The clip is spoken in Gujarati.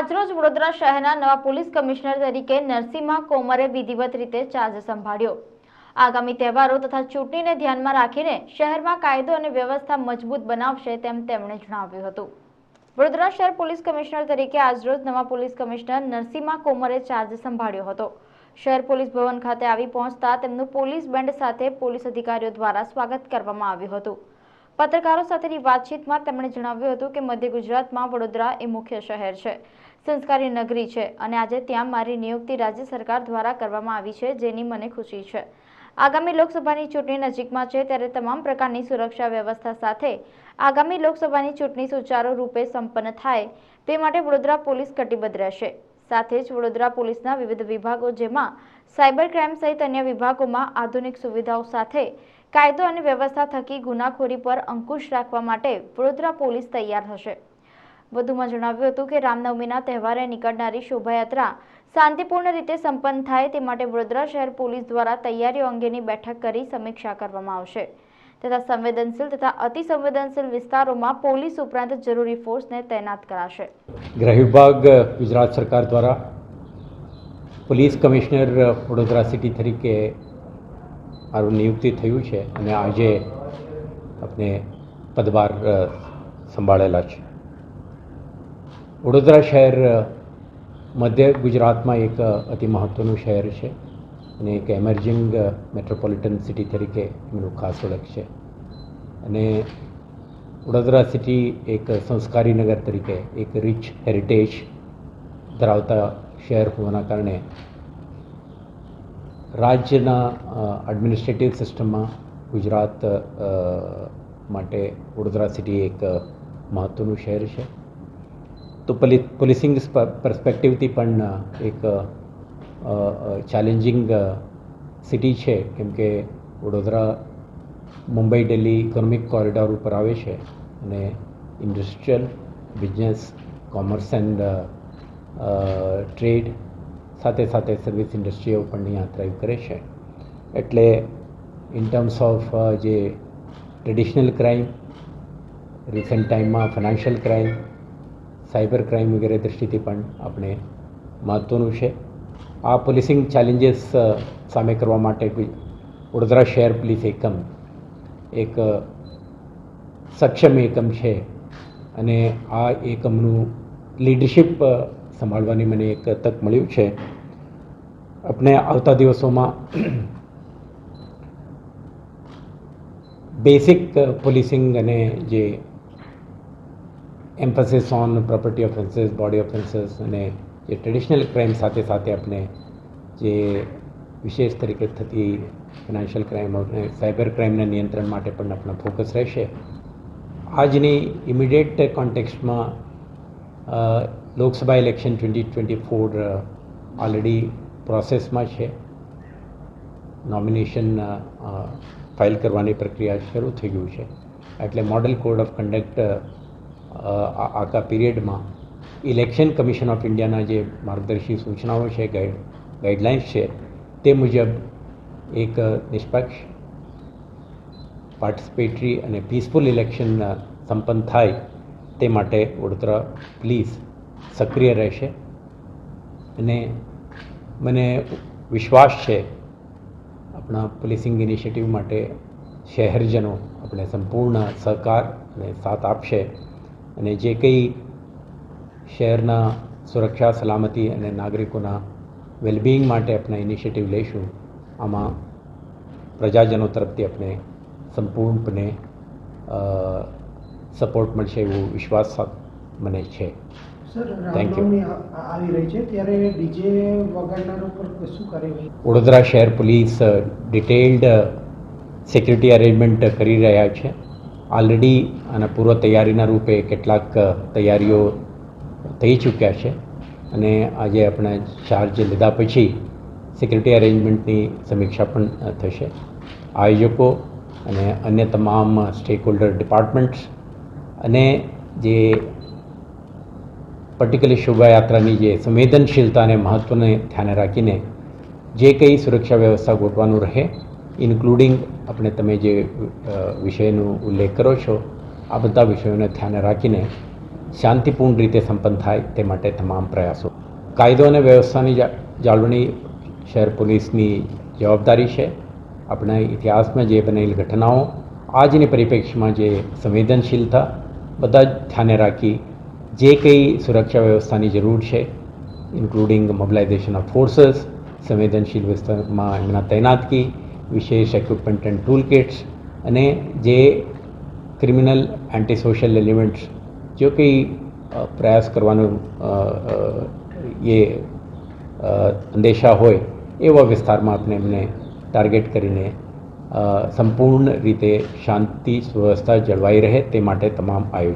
આજરોજ વડોદરા શહેરના નવા પોલીસ કમિશનર તરીકે નરસિંહા કોમરે વિધિવત રીતે ચાર્જ સંભાળ્યો। આગામી તહેવારો તથા ચૂંટણીને ધ્યાનમાં રાખીને શહેરમાં કાયદો અને વ્યવસ્થા મજબૂત બનાવશે તેમ તેમણે જણાવ્યું હતું। વડોદરા શહેર પોલીસ કમિશનર તરીકે આજરોજ નવા પોલીસ કમિશનર નરસિંહા કોમરે ચાર્જ સંભાળ્યો હતો। શહેર પોલીસ ભવન ખાતે આવી પહોંચતા તેમનું પોલીસ બેન્ડ સાથે પોલીસ અધિકારીઓ દ્વારા સ્વાગત કરવામાં આવ્યું હતું। પત્રકારો સાથેની વાતચીતમાં તેમણે જણાવ્યું હતું કે મધ્ય ગુજરાતમાં વડોદરા એ મુખ્ય શહેર છે, સંસ્કારી નગરી છે અને આજે ત્યાં મારી નિયુક્તિ રાજ્ય સરકાર દ્વારા કરવામાં આવી છે, જેની મને ખુશી છે। આગામી લોકસભાની ચૂંટણી નજીકમાં છે ત્યારે તમામ પ્રકારની સુરક્ષા વ્યવસ્થા સાથે આગામી લોકસભાની ચૂંટણી સુચારુ રૂપે સંપન્ન થાય તે માટે વડોદરા પોલીસ કટિબદ્ધ રહેશે। સાથે જ વડોદરા પોલીસના વિવિધ વિભાગો જેમાં સાયબર ક્રાઇમ સહિત અન્ય વિભાગોમાં આધુનિક સુવિધાઓ સાથે કાયદો અને વ્યવસ્થા થકી ગુનાખોરી પર અંકુશ રાખવા માટે વડોદરા પોલીસ તૈયાર હશે। વધુમાં જણાવ્યું હતું કે રામનવમીના તહેવારે નીકળનારી શોભાયાત્રા શાંતિપૂર્ણ રીતે સંપન્ન થાય તે માટે વડોદરા શહેર પોલીસ દ્વારા તૈયારીઓ અંગેની બેઠક કરી સમીક્ષા કરવામાં આવશે તથા સંવેદનશીલ તથા અતિ સંવેદનશીલ વિસ્તારોમાં પોલીસ ઉપરાંત જરૂરી ફોર્સને તૈનાત કરાશે। ગૃહ વિભાગ ગુજરાત સરકાર દ્વારા પોલીસ કમિશનર વડોદરા સિટી તરીકે મારું નિયુક્તિ થયું છે અને આજે આપણે પદભાર સંભાળેલા છે। વડોદરા શહેર મધ્ય ગુજરાતમાં એક અતિ મહત્ત્વનું શહેર છે અને એક એમર્જિંગ મેટ્રોપોલિટન સિટી તરીકે એમનું ખાસ ઓળખ છે અને વડોદરા સિટી એક સંસ્કારી નગર તરીકે એક રિચ હેરિટેજ ધરાવતા શહેર હોવાના કારણે રાજ્યના એડમિનિસ્ટ્રેટિવ સિસ્ટમમાં ગુજરાત માટે વડોદરા સિટી એક મહત્ત્વનું શહેર છે। તો પોલીસિંગ પર્સપેક્ટિવથી પણ એક ચેલેન્જિંગ સિટી છે કેમ કે વડોદરા મુંબઈ દિલ્હી ઇકોનોમિક કોરિડોર ઉપર આવે છે અને industrial business commerce and trade સાથે સાથે સર્વિસ ઇન્ડસ્ટ્રીઓ પણ અહીંયા થ્રાઇવ કરે છે। એટલે ઇન ટર્મ્સ ઓફ જે ટ્રેડિશનલ ક્રાઇમ રિસન્ટ ટાઈમમાં ફાઇનાન્શિયલ ક્રાઇમ સાયબર ક્રાઇમ વગેરે દૃષ્ટિથી પણ આપણે મહત્ત્વનું છે। આ પોલીસિંગ ચેલેન્જીસ સામે કરવા માટે વડોદરા શહેર પોલીસ એકમ એક સક્ષમ એકમ છે અને આ એકમનું લીડરશિપ સંભાળવાની મને એક તક મળ્યું છે। આપણે આવતા દિવસોમાં બેસિક પોલીસિંગ અને જે emphasis on property offences body offences અને જે ટ્રેડિશનલ ક્રાઇમ સાથે સાથે આપણે જે વિશેષ તરીકે થતી ફાઇનાન્શિયલ ક્રાઇમ અને સાયબર ક્રાઇમના નિયંત્રણ માટે પણ આપણો ફોકસ રહેશે। આજની ઇમિડિયેટ કોન્ટેક્સ્ટમાં લોકસભા ઇલેક્શન 2024 ઓલરેડી પ્રોસેસમાં છે। નોમિનેશન ફાઇલ કરવાની પ્રક્રિયા શરૂ થઈ ગયું છે એટલે મોડલ કોડ ઓફ કન્ડક્ટ આખા પીરિયડમાં ઇલેક્શન કમિશન ઓફ ઇન્ડિયાના જે માર્ગદર્શી સૂચનાઓ છે ગાઈડલાઇન્સ છે તે મુજબ એક નિષ્પક્ષ પાર્ટિસિપેટરી અને પીસફુલ ઇલેક્શન સંપન્ન થાય તે માટે વડોદરા પોલીસ સક્રિય રહેશે અને મને વિશ્વાસ છે આપણા પોલીસિંગ ઇનિશિયેટિવ માટે શહેરજનો આપણે સંપૂર્ણ સહકાર અને સાથ આપશે અને જે કંઈ શહેરના સુરક્ષા સલામતી અને નાગરિકોના વેલબિંગ માટે આપણે ઇનિશિયેટિવ લઈશું આમાં પ્રજાજનો તરફથી આપણે સંપૂર્ણપણે સપોર્ટ મળશે એવો વિશ્વાસ મને છે। Thank you. વડોદરા શહેર પોલીસ ડિટેલ્ડ સિક્યુરિટી અરેન્જમેન્ટ કરી રહ્યા છે। ઓલરેડી આના પૂર્વ તૈયારીના રૂપે કેટલાક તૈયારીઓ થઈ ચૂક્યા છે અને આજે આપણે ચાર્જ લીધા પછી સિક્યુરિટી અરેન્જમેન્ટની સમીક્ષા પણ થશે। આયોજકો અને અન્ય તમામ સ્ટેક હોલ્ડર ડિપાર્ટમેન્ટ્સ અને જે પર્ટિક્યુલર શોભાયાત્રાની જે સંવેદનશીલતા અને મહત્ત્વને ધ્યાને રાખીને જે કંઈ સુરક્ષા વ્યવસ્થા ગોઠવવાનું રહે ઇન્ક્લુડિંગ આપણે તમે જે વિષયનો ઉલ્લેખ કરો છો આ બધા વિષયોને ધ્યાને રાખીને શાંતિપૂર્ણ રીતે સંપન્ન થાય તે માટે તમામ પ્રયાસો. કાયદો અને વ્યવસ્થાની જાળવણી શહેર પોલીસની જવાબદારી છે. આપણા ઇતિહાસમાં જે બનેલી ઘટનાઓ, આજની પરિપ્રેક્ષ્યમાં જે સંવેદનશીલતા, બધા જ ધ્યાને રાખી જે કંઈ સુરક્ષા વ્યવસ્થાની જરૂર છે, ઇન્ક્લુડિંગ મોબિલાઇઝેશન ઓફ ફોર્सेस, સંવેદનશીલ વિસ્તારમાં એમના તૈનાતકી, વિશેષ ઇક્વિપમેન્ટ એન્ડ ટૂલ કિટ્સ, અને જે ક્રિમિનલ એન્ટી સોશિયલ એલિમેન્ટ્સ જો કંઈ પ્રયાસ કરવાનો એ અંદેશા હોય એવા વિસ્તારમાં આપણે એમને ટાર્ગેટ કરીને સંપૂર્ણ રીતે શાંતિ વ્યવસ્થા જળવાઈ રહે તે માટે તમામ આયોજન